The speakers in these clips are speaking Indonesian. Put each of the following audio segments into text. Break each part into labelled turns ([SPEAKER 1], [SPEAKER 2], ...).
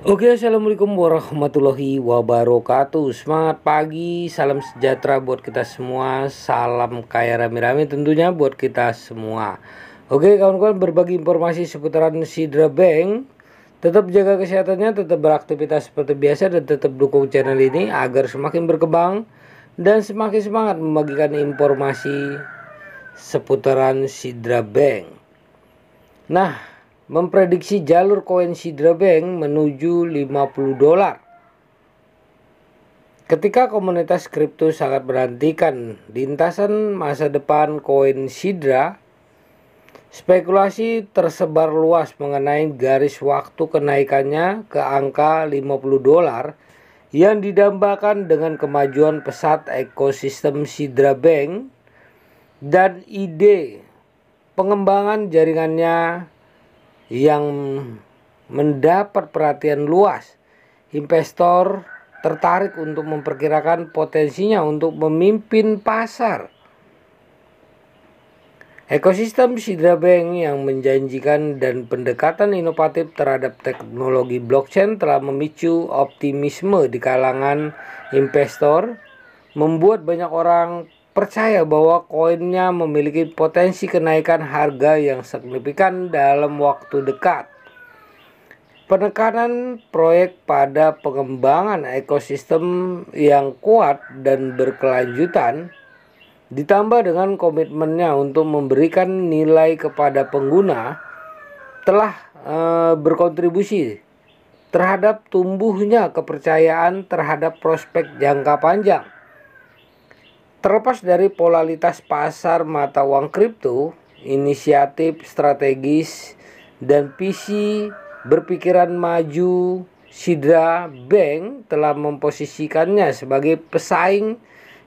[SPEAKER 1] Oke, assalamualaikum warahmatullahi wabarakatuh. Semangat pagi, salam sejahtera buat kita semua. Salam kaya rame-rame tentunya buat kita semua. Oke, kawan-kawan, berbagi informasi seputaran Sidra Bank. Tetap jaga kesehatannya, tetap beraktivitas seperti biasa, dan tetap dukung channel ini agar semakin berkembang dan semakin semangat membagikan informasi seputaran Sidra Bank. Nah, memprediksi jalur koin Sidra Bank menuju $50. Ketika komunitas kripto sangat menantikan lintasan masa depan koin Sidra, spekulasi tersebar luas mengenai garis waktu kenaikannya ke angka $50 yang didambakan dengan kemajuan pesat ekosistem Sidra Bank dan ide pengembangan jaringannya yang mendapat perhatian luas. Investor tertarik untuk memperkirakan potensinya untuk memimpin pasar. Ekosistem Sidra Bank yang menjanjikan dan pendekatan inovatif terhadap teknologi blockchain telah memicu optimisme di kalangan investor, membuat banyak orang percaya bahwa koinnya memiliki potensi kenaikan harga yang signifikan dalam waktu dekat. Penekanan proyek pada pengembangan ekosistem yang kuat dan berkelanjutan, ditambah dengan komitmennya untuk memberikan nilai kepada pengguna, telah berkontribusi terhadap tumbuhnya kepercayaan terhadap prospek jangka panjang. Terlepas dari polaritas pasar mata uang kripto, inisiatif strategis dan visi berpikiran maju Sidra Bank telah memposisikannya sebagai pesaing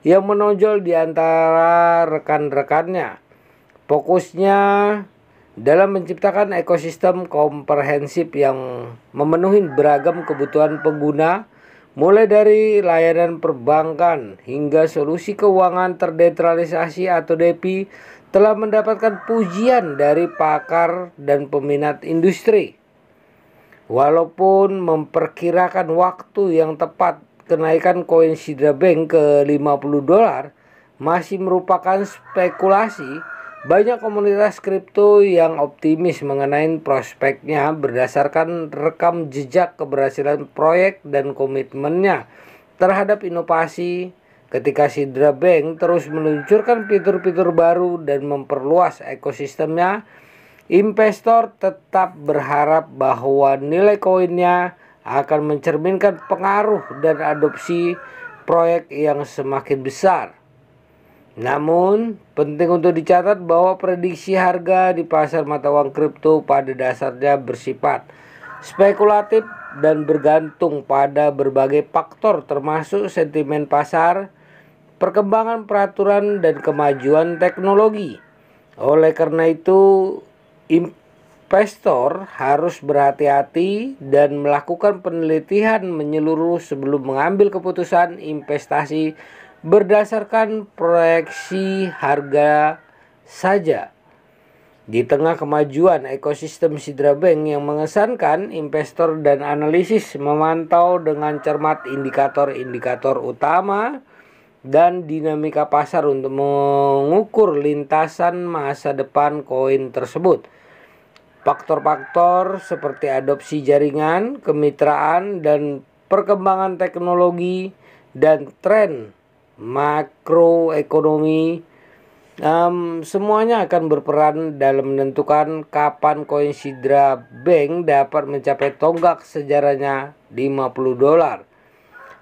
[SPEAKER 1] yang menonjol di antara rekan-rekannya. Fokusnya dalam menciptakan ekosistem komprehensif yang memenuhi beragam kebutuhan pengguna, mulai dari layanan perbankan hingga solusi keuangan terdesentralisasi atau DeFi, telah mendapatkan pujian dari pakar dan peminat industri. Walaupun memperkirakan waktu yang tepat kenaikan koin Sidra Bank ke $50 masih merupakan spekulasi, banyak komunitas kripto yang optimis mengenai prospeknya berdasarkan rekam jejak keberhasilan proyek dan komitmennya terhadap inovasi. Ketika Sidra Bank terus meluncurkan fitur-fitur baru dan memperluas ekosistemnya, investor tetap berharap bahwa nilai koinnya akan mencerminkan pengaruh dan adopsi proyek yang semakin besar. Namun, penting untuk dicatat bahwa prediksi harga di pasar mata uang kripto pada dasarnya bersifat spekulatif dan bergantung pada berbagai faktor termasuk sentimen pasar, perkembangan peraturan, dan kemajuan teknologi. Oleh karena itu, investor harus berhati-hati dan melakukan penelitian menyeluruh sebelum mengambil keputusan investasi berdasarkan proyeksi harga saja. Di tengah kemajuan ekosistem Sidra Bank yang mengesankan, investor dan analisis memantau dengan cermat indikator-indikator utama dan dinamika pasar untuk mengukur lintasan masa depan koin tersebut. Faktor-faktor seperti adopsi jaringan, kemitraan, dan perkembangan teknologi dan tren makroekonomi semuanya akan berperan dalam menentukan kapan koin Sidra Bank dapat mencapai tonggak sejarahnya $50.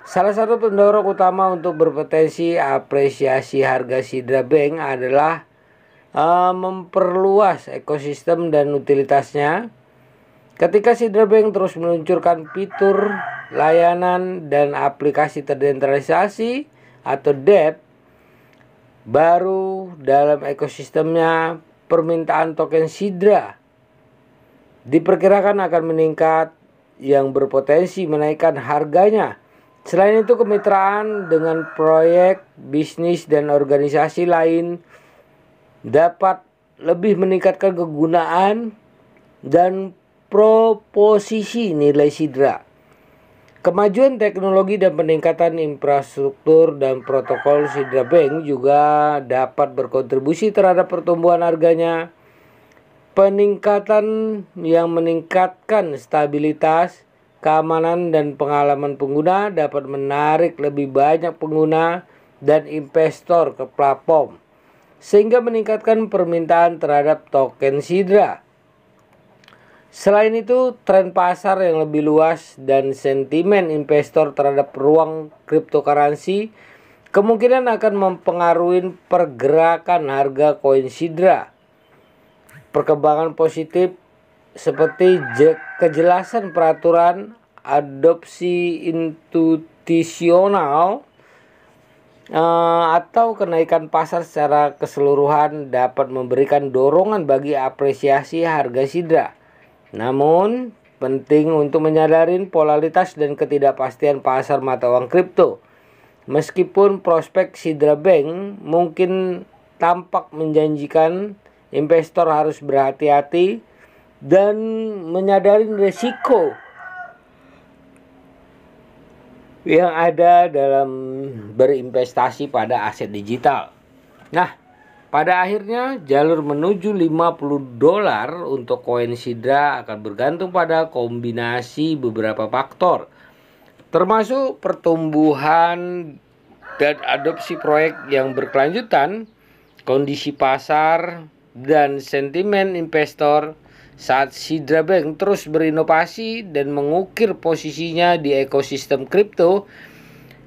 [SPEAKER 1] Salah satu pendorong utama untuk berpotensi apresiasi harga Sidra Bank adalah memperluas ekosistem dan utilitasnya. Ketika Sidra Bank terus meluncurkan fitur, layanan, dan aplikasi terdesentralisasi atau DEP baru dalam ekosistemnya, permintaan token Sidra diperkirakan akan meningkat yang berpotensi menaikkan harganya. Selain itu, kemitraan dengan proyek, bisnis, dan organisasi lain dapat lebih meningkatkan kegunaan dan proposisi nilai Sidra. Kemajuan teknologi dan peningkatan infrastruktur dan protokol Sidra Bank juga dapat berkontribusi terhadap pertumbuhan harganya. Peningkatan yang meningkatkan stabilitas, keamanan, dan pengalaman pengguna dapat menarik lebih banyak pengguna dan investor ke platform, sehingga meningkatkan permintaan terhadap token Sidra. Selain itu, tren pasar yang lebih luas dan sentimen investor terhadap ruang cryptocurrency kemungkinan akan mempengaruhi pergerakan harga koin Sidra. Perkembangan positif seperti kejelasan peraturan, adopsi institusional, atau kenaikan pasar secara keseluruhan dapat memberikan dorongan bagi apresiasi harga Sidra. Namun, penting untuk menyadari polaritas dan ketidakpastian pasar mata uang kripto. Meskipun prospek Sidra Bank mungkin tampak menjanjikan, investor harus berhati-hati dan menyadari risiko yang ada dalam berinvestasi pada aset digital. Nah, pada akhirnya jalur menuju $50 untuk koin Sidra akan bergantung pada kombinasi beberapa faktor, termasuk pertumbuhan dan adopsi proyek yang berkelanjutan, kondisi pasar, dan sentimen investor. Saat Sidra Bank terus berinovasi dan mengukir posisinya di ekosistem kripto,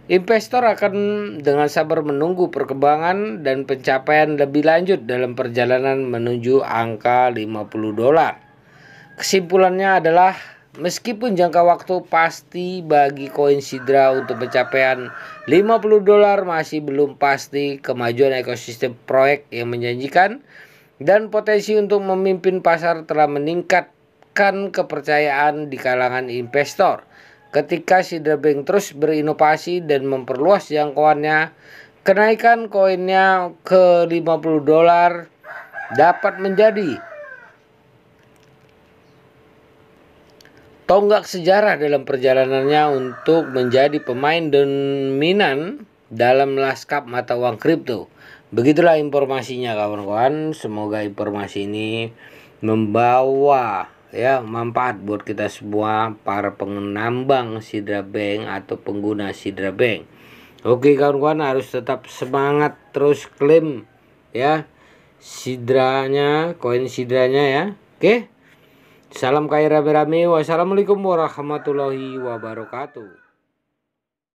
[SPEAKER 1] investor akan dengan sabar menunggu perkembangan dan pencapaian lebih lanjut dalam perjalanan menuju angka $50. Kesimpulannya adalah, meskipun jangka waktu pasti bagi koin Sidra untuk pencapaian $50 masih belum pasti, kemajuan ekosistem proyek yang menjanjikan dan potensi untuk memimpin pasar telah meningkatkan kepercayaan di kalangan investor. Ketika Sidra Bank terus berinovasi dan memperluas jangkauannya, kenaikan koinnya ke $50 dapat menjadi tonggak sejarah dalam perjalanannya untuk menjadi pemain dominan dalam lanskap mata uang kripto. Begitulah informasinya kawan-kawan. Semoga informasi ini membawa manfaat buat kita semua, para penambang Sidra Bank atau pengguna Sidra Bank. Oke kawan-kawan, harus tetap semangat terus klaim Sidranya, koin Sidranya ya. Oke. Salam kaya rame-rame. Wassalamualaikum warahmatullahi wabarakatuh.